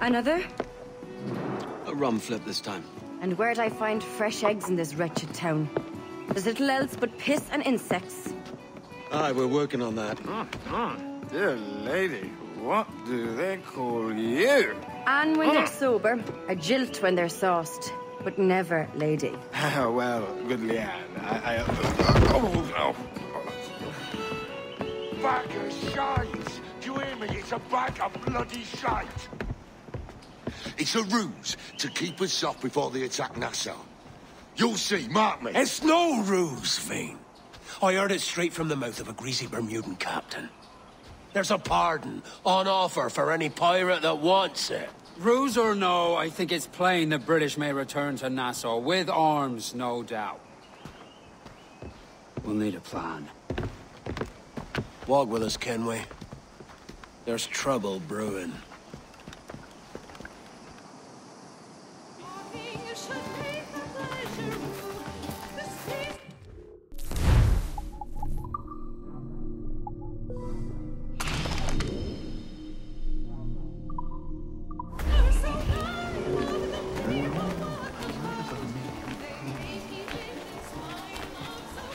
Another? A rum flip this time. And where'd I find fresh eggs in this wretched town? There's little else but piss and insects. Aye, we're working on that. Dear lady, what do they call you? And when they're sober, a jilt when they're sauced, but never lady. Well, good Leanne, Bag of shite! Do you hear me? It's a bag of bloody shite! It's a ruse to keep us soft before they attack Nassau. You'll see, mark me. It's no ruse, Fiend. I heard it straight from the mouth of a greasy Bermudan captain. There's a pardon on offer for any pirate that wants it. Ruse or no, I think it's plain the British may return to Nassau, with arms, no doubt. We'll need a plan. Walk with us, Kenway. There's trouble brewing.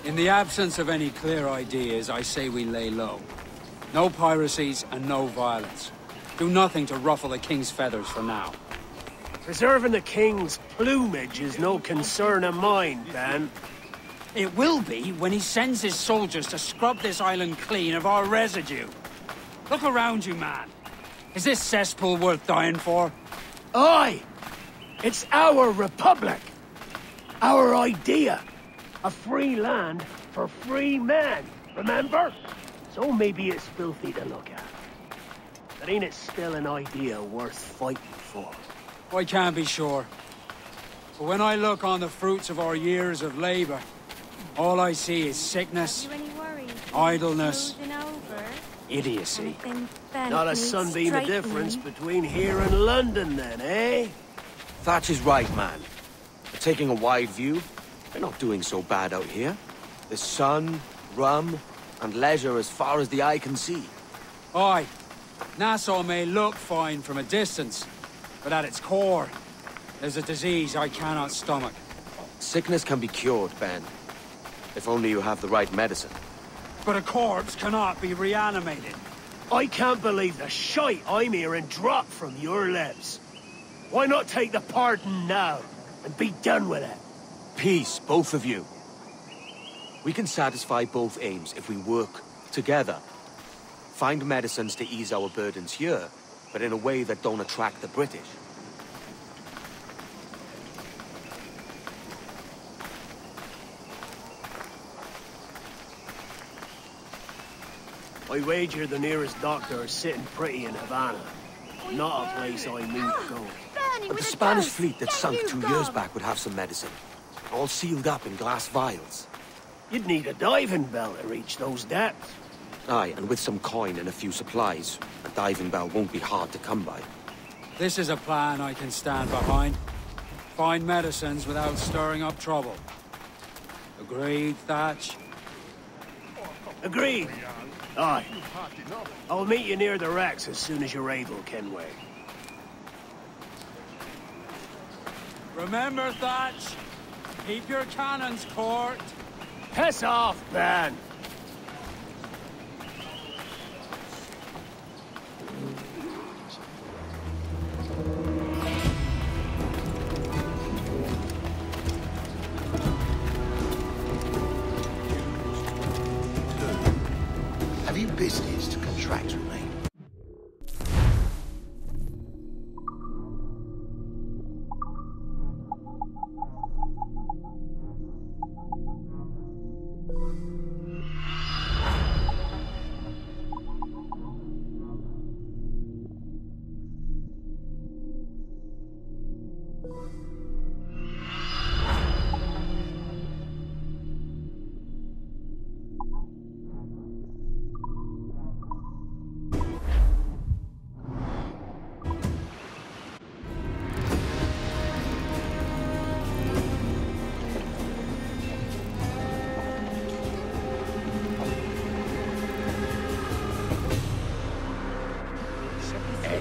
In the absence of any clear ideas, I say we lay low. No piracies and no violence. Do nothing to ruffle the king's feathers for now. Preserving the king's plumage is no concern of mine, Dan. It will be when he sends his soldiers to scrub this island clean of our residue. Look around you, man. Is this cesspool worth dying for? Aye! It's our republic! Our idea! A free land for free men, remember? So maybe it's filthy to look at. But ain't it still an idea worth fighting for? I can't be sure. But when I look on the fruits of our years of labor, all I see is sickness, idleness, idiocy. Not a sunbeam of difference between here and London then, eh? Thatch is right, man. But taking a wide view, we're not doing so bad out here. There's sun, rum, and leisure as far as the eye can see. Aye, Nassau may look fine from a distance, but at its core, there's a disease I cannot stomach. Sickness can be cured, Ben. If only you have the right medicine. But a corpse cannot be reanimated. I can't believe the shite I'm hearing drop from your lips. Why not take the pardon now, and be done with it? Peace, both of you. We can satisfy both aims if we work together. Find medicines to ease our burdens here, but in a way that don't attract the British. I wager the nearest doctor is sitting pretty in Havana. Not a place I mean to go. But the Spanish fleet that sunk 2 years back would have some medicine. All sealed up in glass vials. You'd need a diving bell to reach those depths. Aye, and with some coin and a few supplies, a diving bell won't be hard to come by. This is a plan I can stand behind. Find medicines without stirring up trouble. Agreed, Thatch? Agreed. Aye. I'll meet you near the wrecks as soon as you're able, Kenway. Remember, Thatch, keep your cannons court. Piss off, Ben! Have you business to contract with me?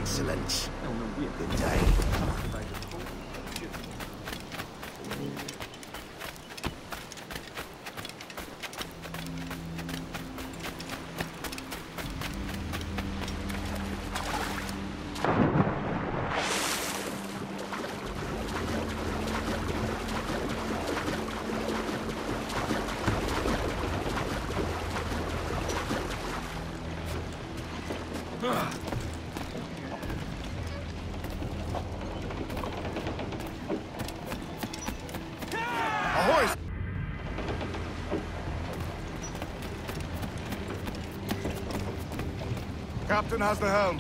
Excellent. Good day. Ahoy! Captain has the helm.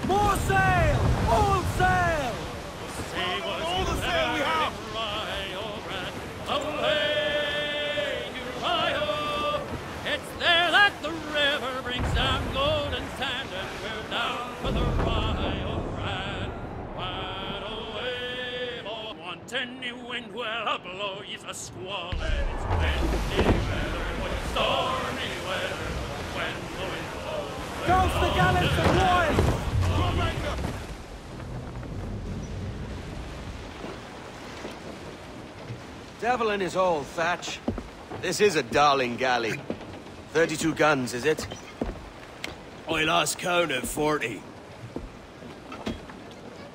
More sail! All sail! All the sail we have! It's there that the river brings down golden sand, and we're down for the Rio Grande. Wide away, oh, want any wind, well, up below you's a squall, and it's windy weather, but it's stormy weather when the wind blows. Goes the gallants and royals! Devil in his hole, Thatch. This is a darling galley. 32 guns, is it? I lost count at 40.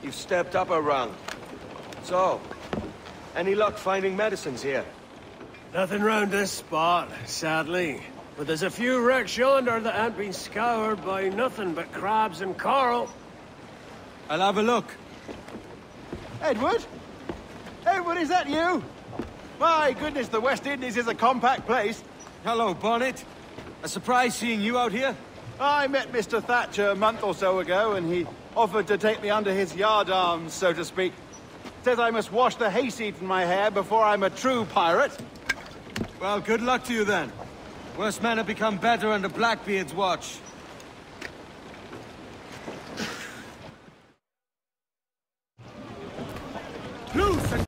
You've stepped up a rung. So, any luck finding medicines here? Nothing round this spot, sadly. But there's a few wrecks yonder that ain't been scoured by nothing but crabs and coral. I'll have a look. Edward? Edward, is that you? My goodness, the West Indies is a compact place. Hello, Bonnet. A surprise seeing you out here. I met Mr. Thatcher a month or so ago, and he offered to take me under his yardarms, so to speak. Says I must wash the hayseed from my hair before I'm a true pirate. Well, good luck to you then. Worst men have become better under Blackbeard's watch. Loose and...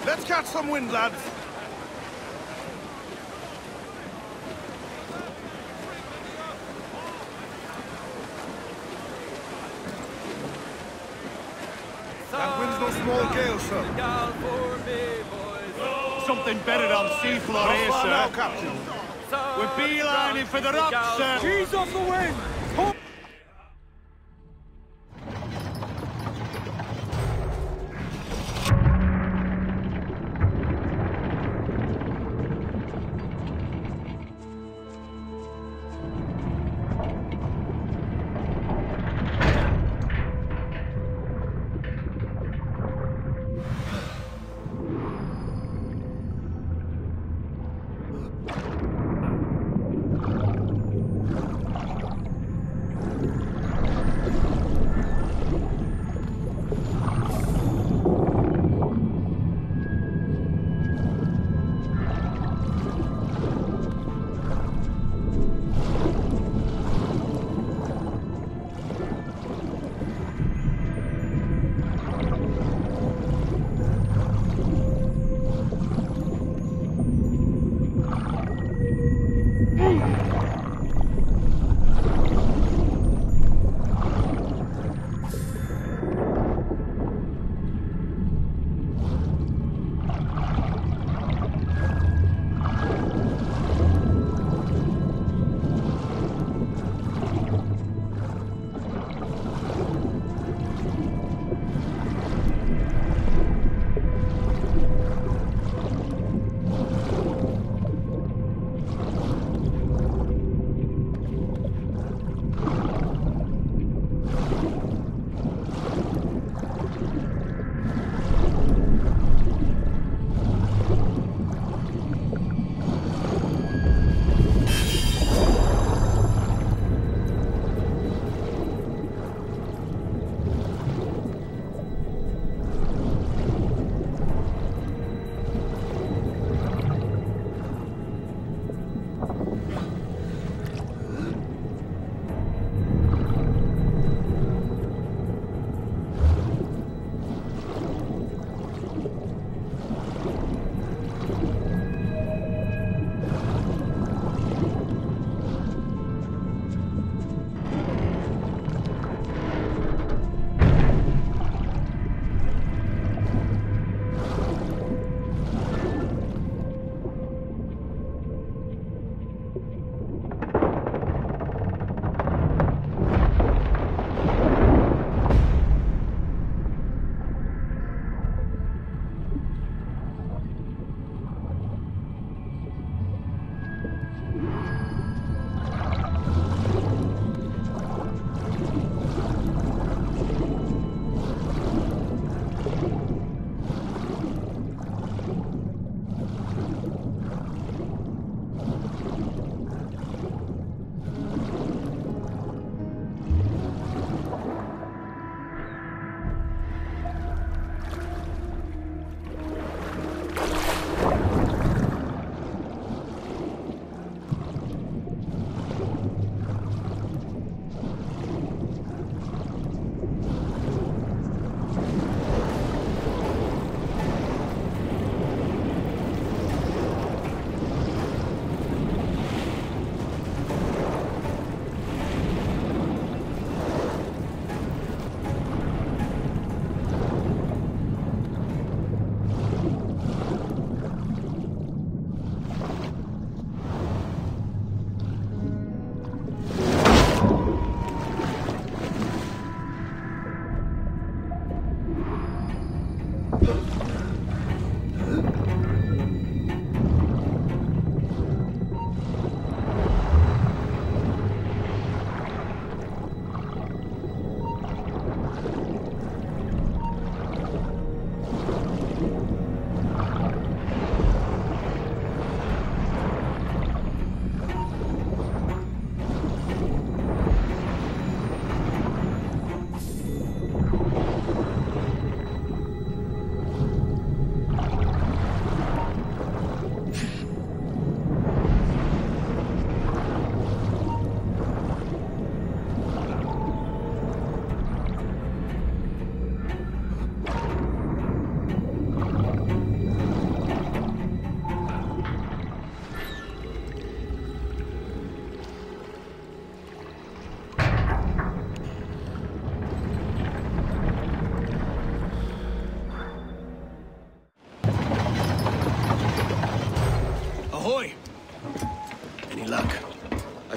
Let's catch some wind, lads. That wind's no small gale, sir. Something better on seafloor here, Not far now, sir. Captain. We're beelining for the rocks, sir. She's off the wind!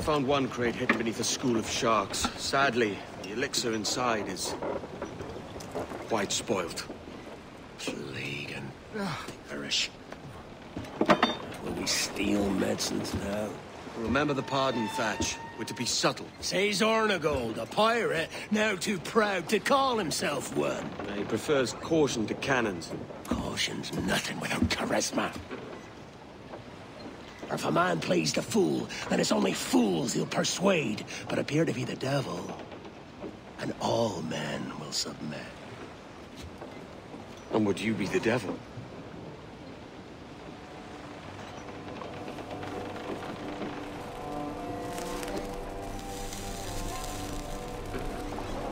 found one crate hidden beneath a school of sharks. Sadly, the elixir inside is quite spoilt. Plague and perish. Will we steal medicines now? Remember the pardon, Thatch. We're to be subtle. Says Ornagold, a pirate, now too proud to call himself one. He prefers caution to cannons. Caution's nothing without charisma. Or if a man plays the fool, then it's only fools he'll persuade, but appear to be the devil. And all men will submit. And would you be the devil?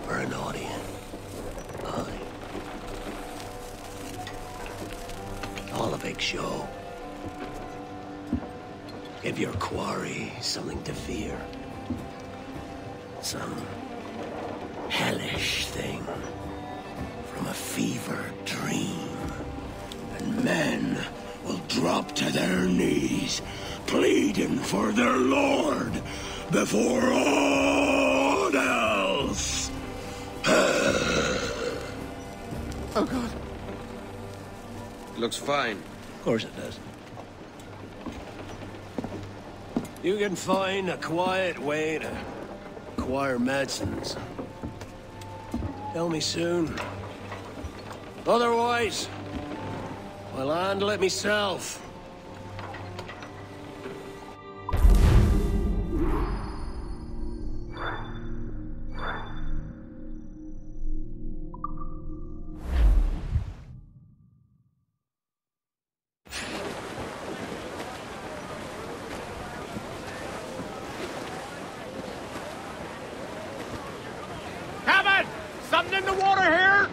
For an audience. Aye. All a big show. Give your quarry something to fear. Some hellish thing from a fevered dream. And men will drop to their knees, pleading for their lord before all else. Oh, God. It looks fine. Of course it does. You can find a quiet way to acquire medicines. Tell me soon. Otherwise, I'll handle it myself. Cabin! Something in the water here?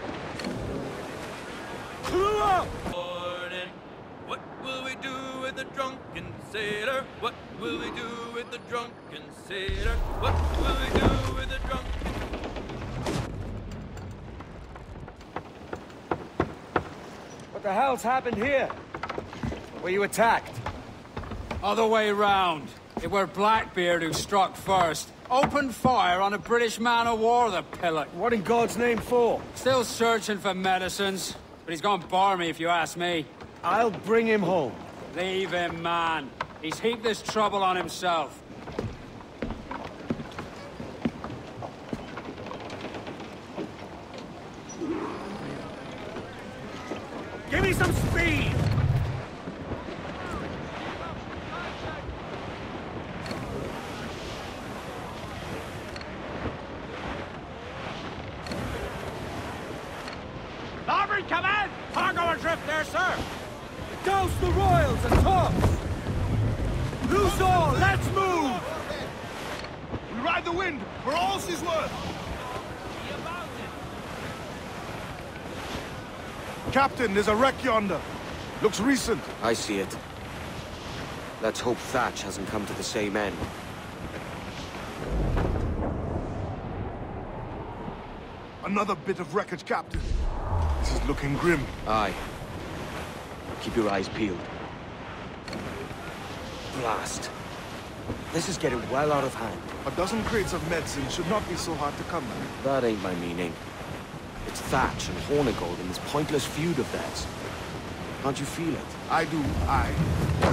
What will we do with the drunken sailor? What will we do with the drunken sailor? What will we do with the drunken... What the hell's happened here? Were you attacked? Other way round. It were Blackbeard who struck first. Opened fire on a British man-o'-war, the pillock. What in God's name for? Still searching for medicines, but he's gone barmy if you ask me. I'll bring him home. Leave him, man. He's heaped this trouble on himself. Give me some speed! Larboard, come in! Cargo adrift there, sir! Douse the royals and tops! Loose all, let's move! We ride the wind for all she's worth. Captain, there's a wreck yonder. Looks recent. I see it. Let's hope Thatch hasn't come to the same end. Another bit of wreckage, Captain. This is looking grim. Aye. Keep your eyes peeled. Blast. This is getting well out of hand. A dozen crates of medicine should not be so hard to come by. That ain't my meaning. It's Thatch and Hornigold in this pointless feud of theirs. Can't you feel it? I do, aye.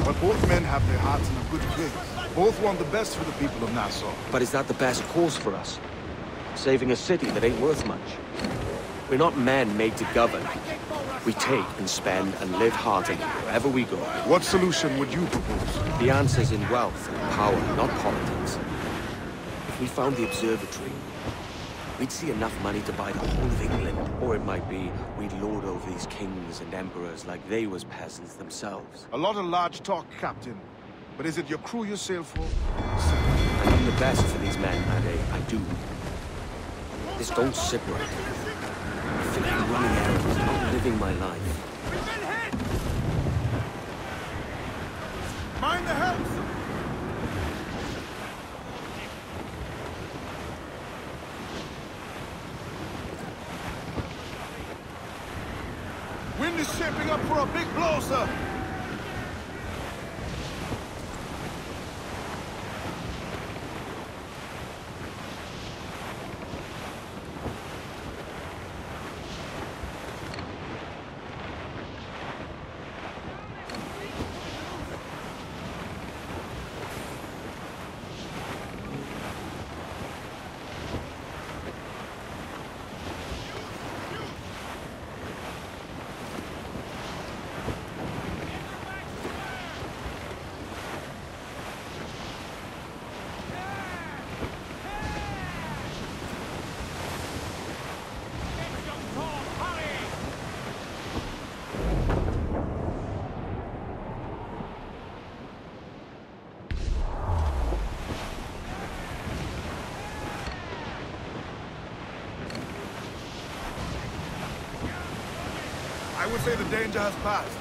But both men have their hearts in a good place. Both want the best for the people of Nassau. But is that the best course for us? Saving a city that ain't worth much? We're not men made to govern. We take and spend and live heartily wherever we go. What solution would you propose? The answer's in wealth and power, not politics. If we found the observatory, we'd see enough money to buy the whole of England. Or it might be, we'd lord over these kings and emperors like they was peasants themselves. A lot of large talk, Captain. But is it your crew you sail for? I mean the best for these men, Ade, I do. This don't sit right. I feel like running errands, not living my life. We've been hit! Mind the helms! Wind is shaping up for a big blow, sir. would say the danger has passed.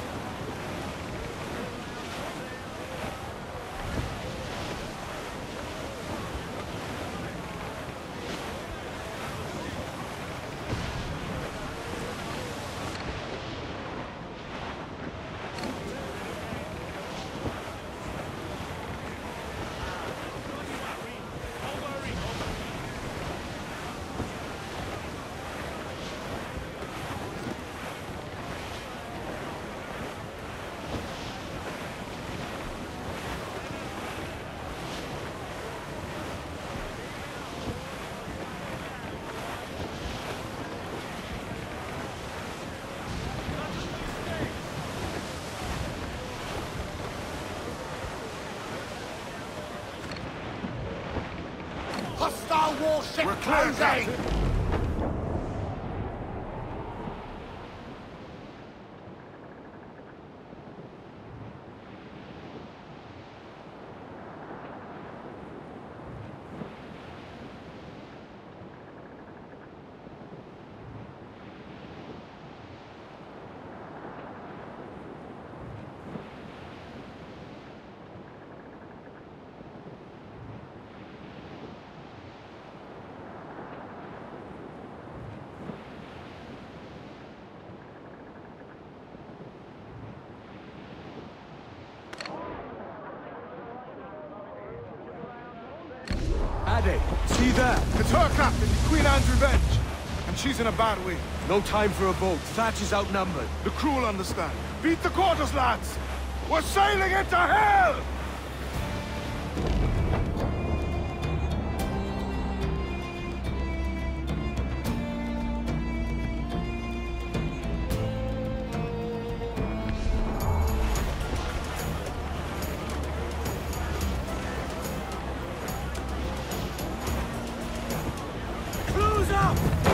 Hostile warship closing! Addy, see there? It's her, Captain, Queen Anne's revenge. And she's in a bad way. No time for a boat. Thatch is outnumbered. The crew will understand. Beat the quarters, lads! We're sailing into hell!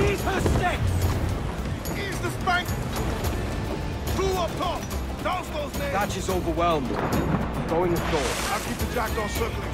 Ease her sticks! Ease the spank! Crew up top! Douse those names! Thatch is overwhelmed. Going ashore. I'll keep the jackdaw circling.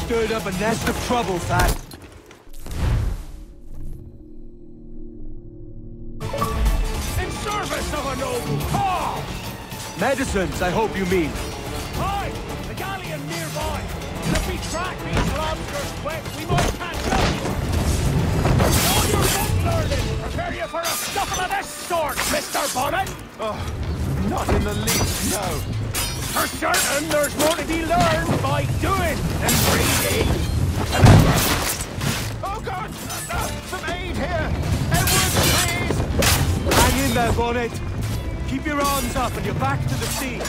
Stirred up a nest of trouble, Thatch. In service of a noble cause! Medicines, I hope you mean. Aye, the galleon nearby. And if we track these lobsters quick, we might catch up. All your book learning prepare you for a scuffle of this sort, Mr. Bonnet. Oh, not in the least, no. For certain, there's more to be learned by doing than reading. Remember. Oh, God! Some aid here! Edward, please! Hang in there, Bonnet. Keep your arms up and your back to the sea.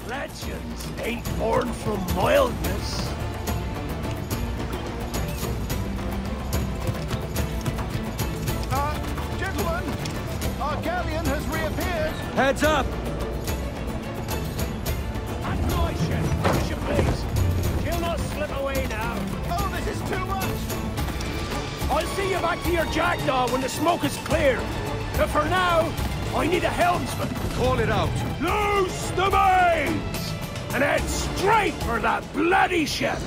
Legends ain't born from mildness. Gentlemen, our galleon has reappeared. Heads up! That's my ship, if you please. She'll not slip away now. Oh, this is too much. I'll see you back to your jackdaw when the smoke is clear. But for now, I need a helmsman. Call it out. Loose the mains! And head straight for that bloody ship!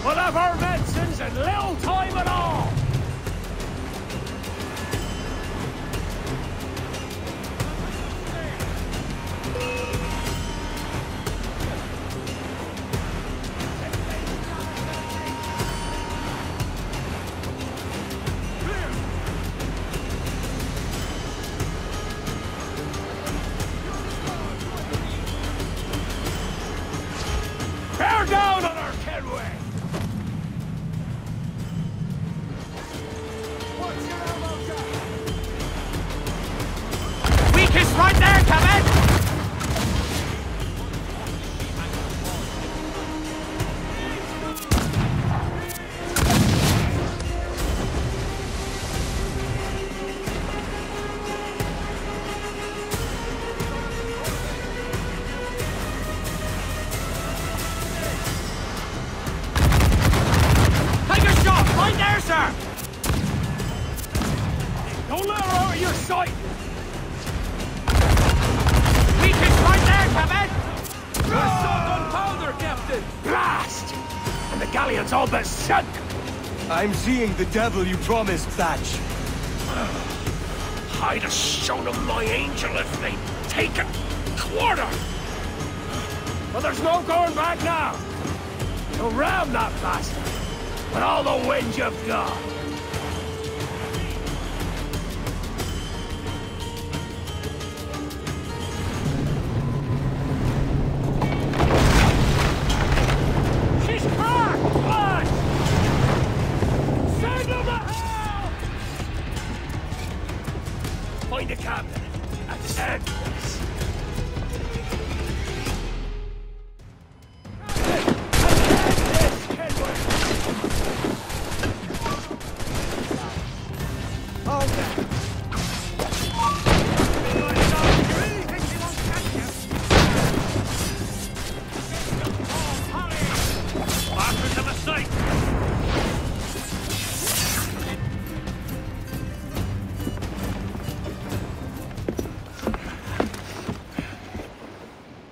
We'll have our medicines in little time at all! Bear down on our Kenway! He's right there, Captain! Take a shot! Right there, sir! Don't let her out of your sight! Weakest right there, Captain! Assault on powder, Captain! Blast! And the galleon's all but sunk! I'm seeing the devil you promised, Thatch. I'd have shown them my angel if they'd taken quarter! But there's no going back now! You'll ram that bastard! With all the wind you've got! She's cracked! Flash! Send them to hell! Find the captain and end this.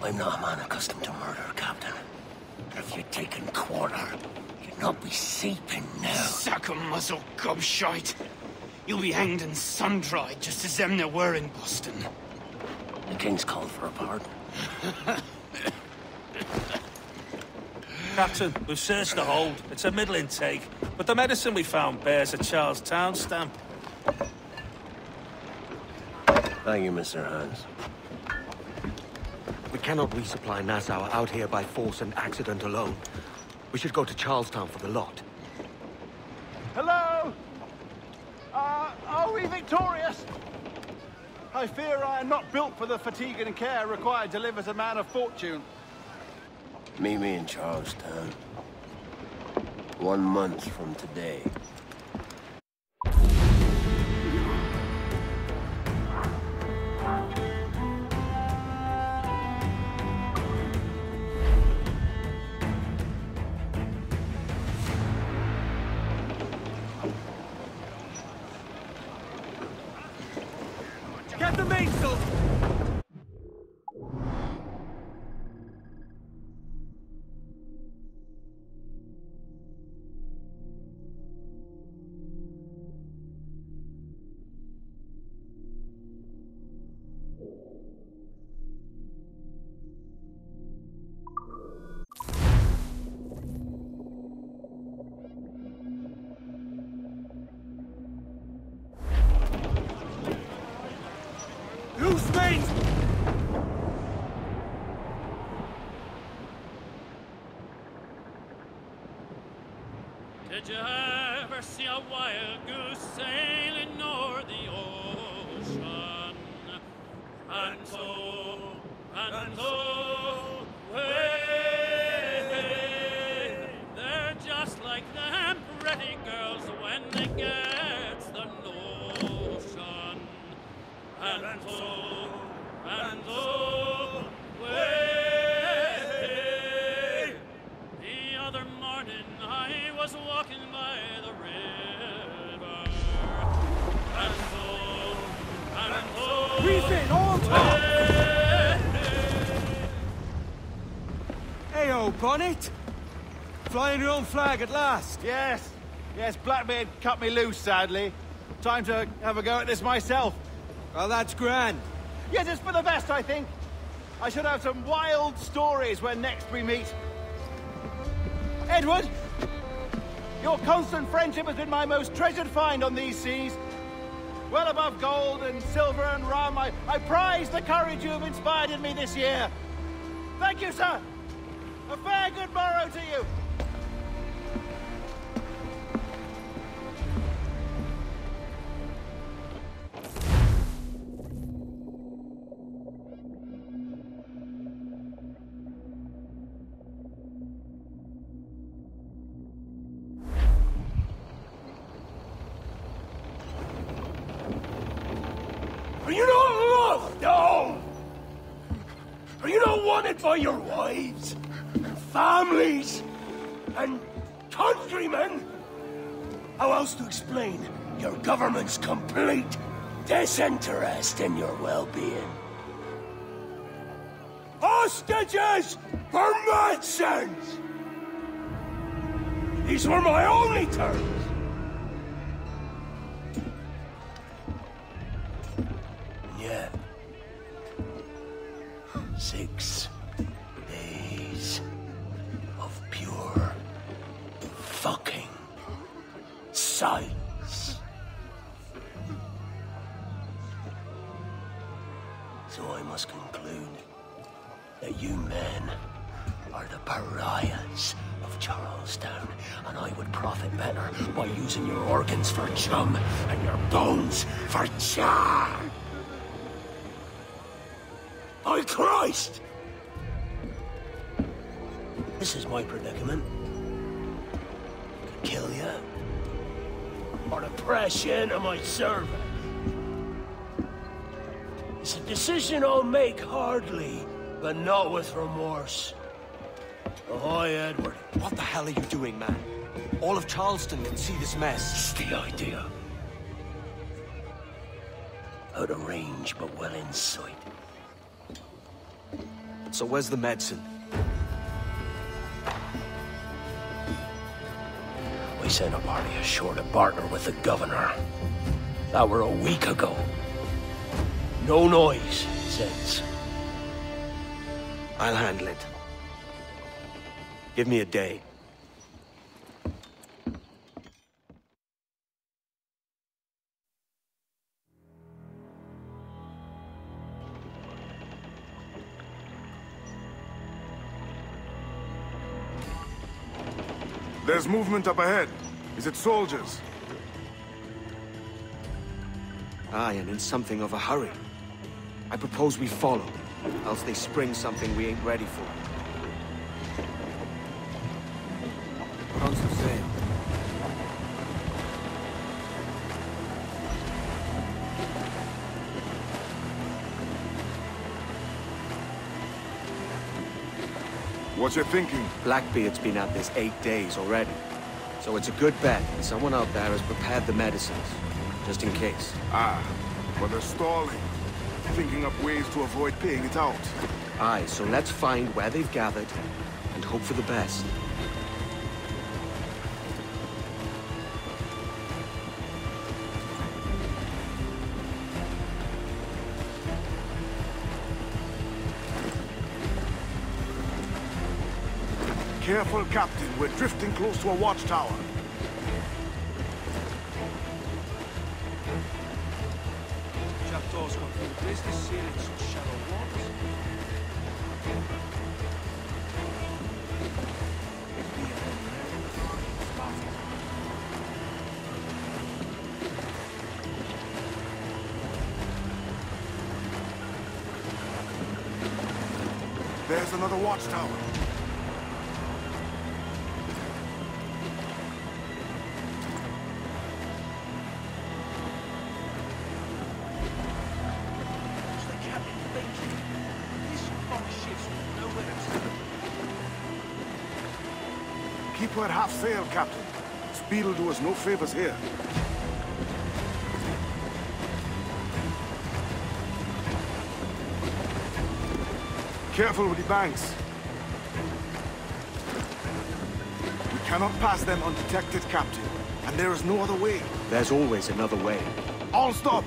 I'm not a man accustomed to murder, Captain. If you'd taken quarter, you'd not be seeping now. Sack a muzzle, gobshite. You'll be hanged and sun-dried, just as them there were in Boston. The King's called for a pardon. Captain, we've searched the hold. It's a middling take, but the medicine we found bears a Charlestown stamp. Thank you, Mr. Hans. We cannot resupply Nassau out here by force and accident alone. We should go to Charlestown for the lot. Hello? Are we victorious? I fear I am not built for the fatigue and care required to live as a man of fortune. Meet me in Charlestown. 1 month from today. Get the mainsail! Loose mains! Did you ever see a wild goose sailing o'er the ocean? And so, way, they're just like them pretty girls when they get the notion. And so, way, the other morning I was walking by the river, and so, Reef in, all top! Hey-o, Bonnet! Flying your own flag at last! Yes, Blackbeard cut me loose, sadly. Time to have a go at this myself. Well, that's grand. Yes, it's for the best, I think. I should have some wild stories when next we meet. Edward, your constant friendship has been my most treasured find on these seas. Well above gold and silver and rum, I prize the courage you have inspired in me this year. Thank you, sir. A fair good morrow to you. surrounded by your wives, and families, and countrymen. How else to explain your government's complete disinterest in your well-being? Hostages for medicines! These were my only terms. Yeah. 6 days of pure fucking silence. So I must conclude that you men are the pariahs of Charlestown, and I would profit better by using your organs for chum and your bones for char. By Christ! This is my predicament. To kill you, or to press you into my service. It's a decision I'll make hardly, but not with remorse. Ahoy, Edward. What the hell are you doing, man? All of Charleston can see this mess. It's the idea. Out of range, but well in sight. So where's the medicine? We sent a party ashore to barter with the governor. That were a week ago. No noise since. I'll handle it. Give me a day. There's movement up ahead. Is it soldiers? Aye, and in something of a hurry. I propose we follow, else they spring something we ain't ready for. Put on some sail. What you thinking? Blackbeard's been at this 8 days already. So it's a good bet that someone out there has prepared the medicines, just in case. Ah, but they're stalling. Thinking up ways to avoid paying it out. Aye, so let's find where they've gathered, and hope for the best. Careful, Captain. We're drifting close to a watchtower. Chapters got through business here in such shallow waters. There's another watchtower. Keep her at half sail, Captain. Speed'll do us no favors here. Careful with the banks. We cannot pass them undetected, Captain. And there is no other way. There's always another way. All stop!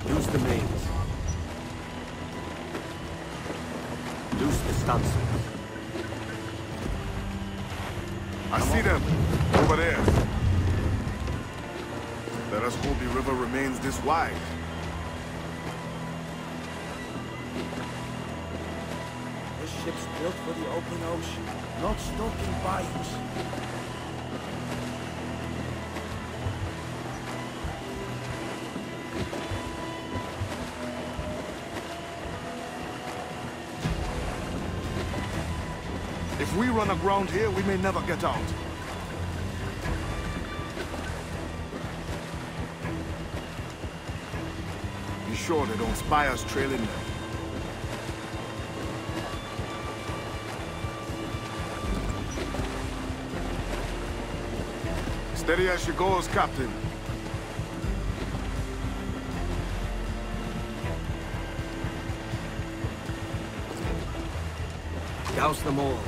Loose the mains. Loose the stances. I see them. Over there. Let us hope the river remains this wide. This ship's built for the open ocean, not stuck in bayous. If we run aground here, we may never get out. Be sure they don't spy us trailing them. Steady as she goes, Captain. Douse them all.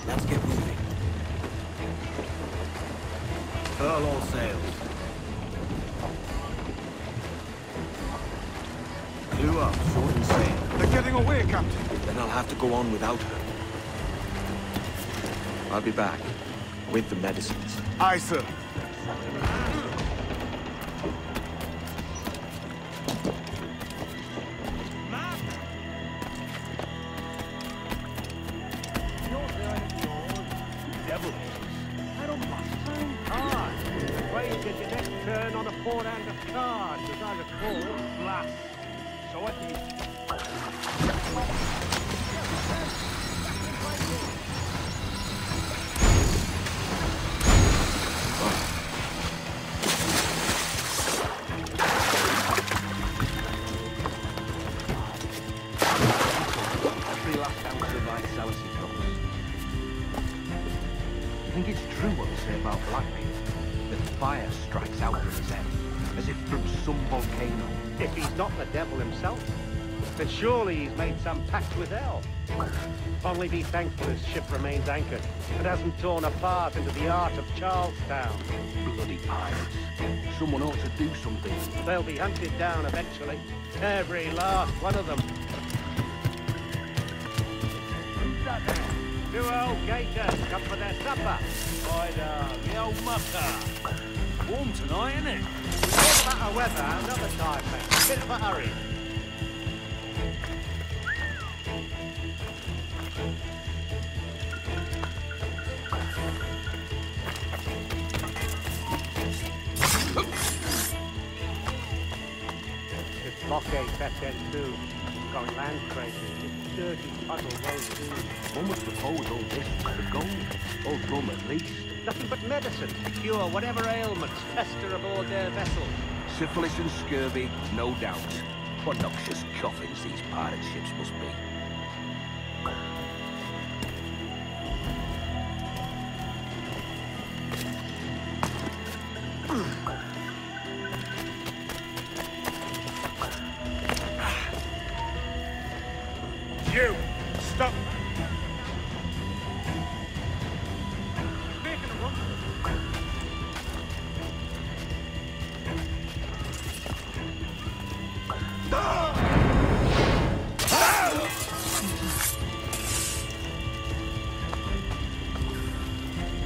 Let's get moving. Furl all sails. Clew up, shorten sail. They're getting away, Captain. Then I'll have to go on without her. I'll be back with the medicines. Aye, sir. I think it's true what they say about Blackbeard, that fire strikes out from his head, as if from some volcano. If he's not the devil himself, then surely he's made some pact with hell. Only be thankful his ship remains anchored and hasn't torn apart into the heart of Charlestown. Bloody pirates. Someone ought to do something. They'll be hunted down eventually. Every last one of them. Who's that there? Two old gators come for their supper. By the old mucker. Warm tonight, isn't it? We'll talk about our weather another time, mate. Bit of a hurry. This blockade fetch end too. Going land crazy. It's dirty puddle road too. One would suppose all this was the gold, or rum at least. Nothing but medicine to cure whatever ailments fester aboard their vessel. Syphilis and scurvy, no doubt. What noxious coffins these pirate ships must be. You! Stop!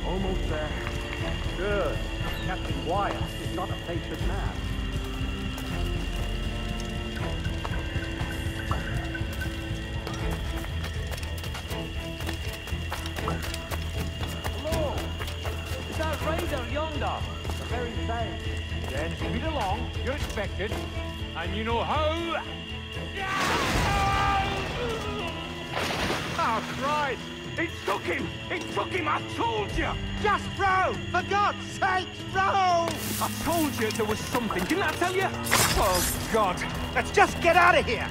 Almost there. Good. Captain Wyatt is not a patient man. expected. And you know how... Oh, Christ! It took him! It took him, I told you! Just row! For God's sake, row! I told you there was something, didn't I tell you? Oh, God! Let's just get out of here!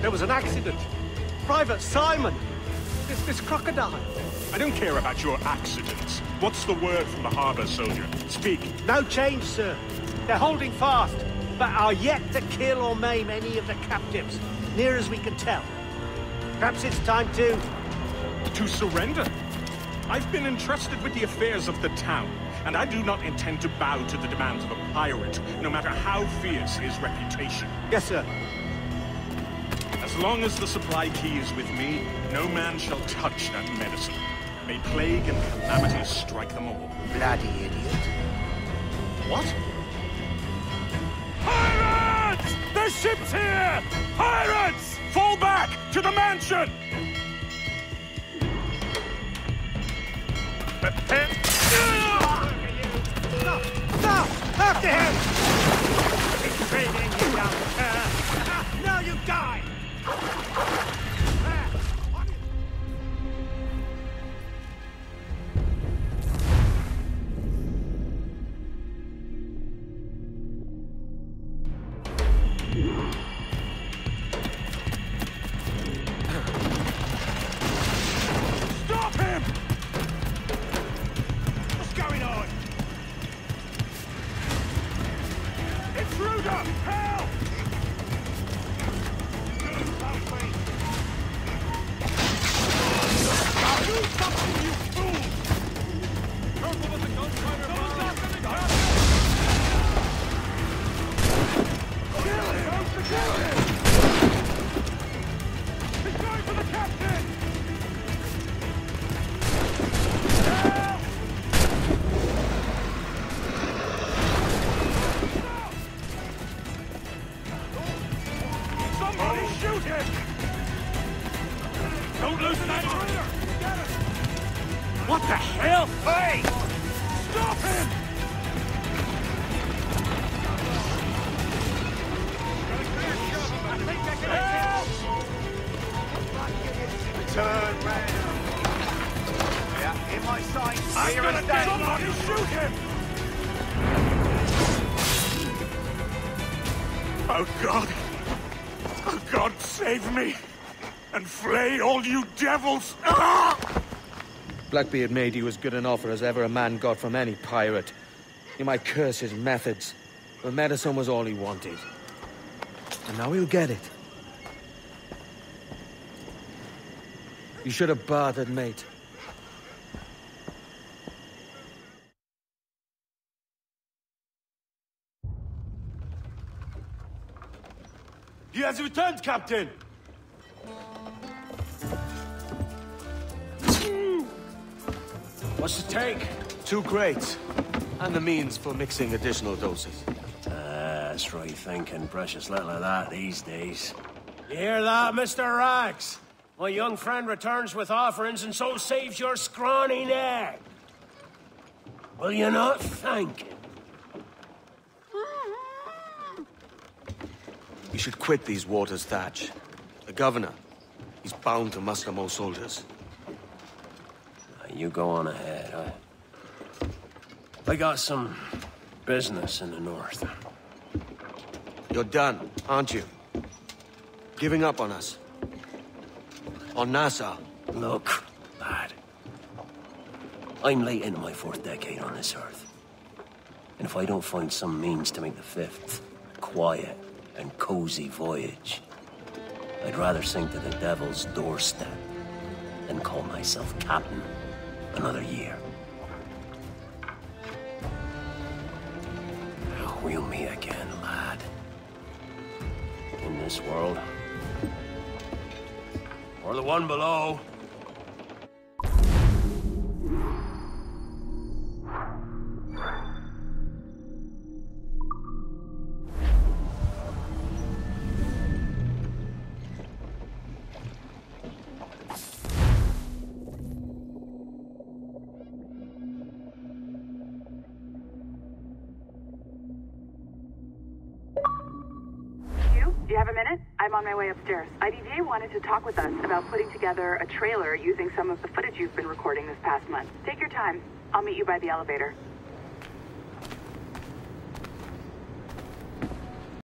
There was an accident. Private Simon! This crocodile. I don't care about your accidents. What's the word from the harbor, soldier? Speak. No change, sir. They're holding fast, but are yet to kill or maim any of the captives, near as we can tell. Perhaps it's time to... To surrender? I've been entrusted with the affairs of the town, and I do not intend to bow to the demands of a pirate, no matter how fierce his reputation. Yes, sir. As long as the supply key is with me, no man shall touch that medicine. May plague and calamity strike them all. Bloody idiot. What? Pirates! The ship's here! Pirates! Fall back! To the mansion! No! After him! Betraying you down there! Now you die! Stop him! What's going on? Intruder! Help! Do something, you fool! Careful with the gunfighter! Someone's not gonna cut him! Kill him! Kill him! He's going for the captain! Help! Somebody shoot him! Don't loosen that trigger! What the hell? Hey! Stop him! Help! Turn round. Yeah, in my sights. I'm gonna get somebody shoot him! Oh, God! Oh, God, save me! And flay all you devils! Ah! Blackbeard made you as good an offer as ever a man got from any pirate. You might curse his methods, but medicine was all he wanted. And now he'll get it. You should have bartered, mate. He has returned, Captain! What's the take? 2 crates. And the means for mixing additional doses. That's right thinking. Precious little of that these days. You hear that, Mr. Rags? My young friend returns with offerings and so saves your scrawny neck. Will you not thank him? You should quit these waters, Thatch. The governor, he's bound to muster more soldiers. You go on ahead. I got some business in the north. You're done, aren't you? Giving up on us? On Nassau? Look, lad. I'm late into my 4th decade on this earth. And if I don't find some means to make the 5th a quiet and cozy voyage, I'd rather sink to the devil's doorstep than call myself captain another year. We'll meet again, lad. In this world. Or the one below. Do you have a minute? I'm on my way upstairs. IDJ wanted to talk with us about putting together a trailer using some of the footage you've been recording this past month. Take your time. I'll meet you by the elevator.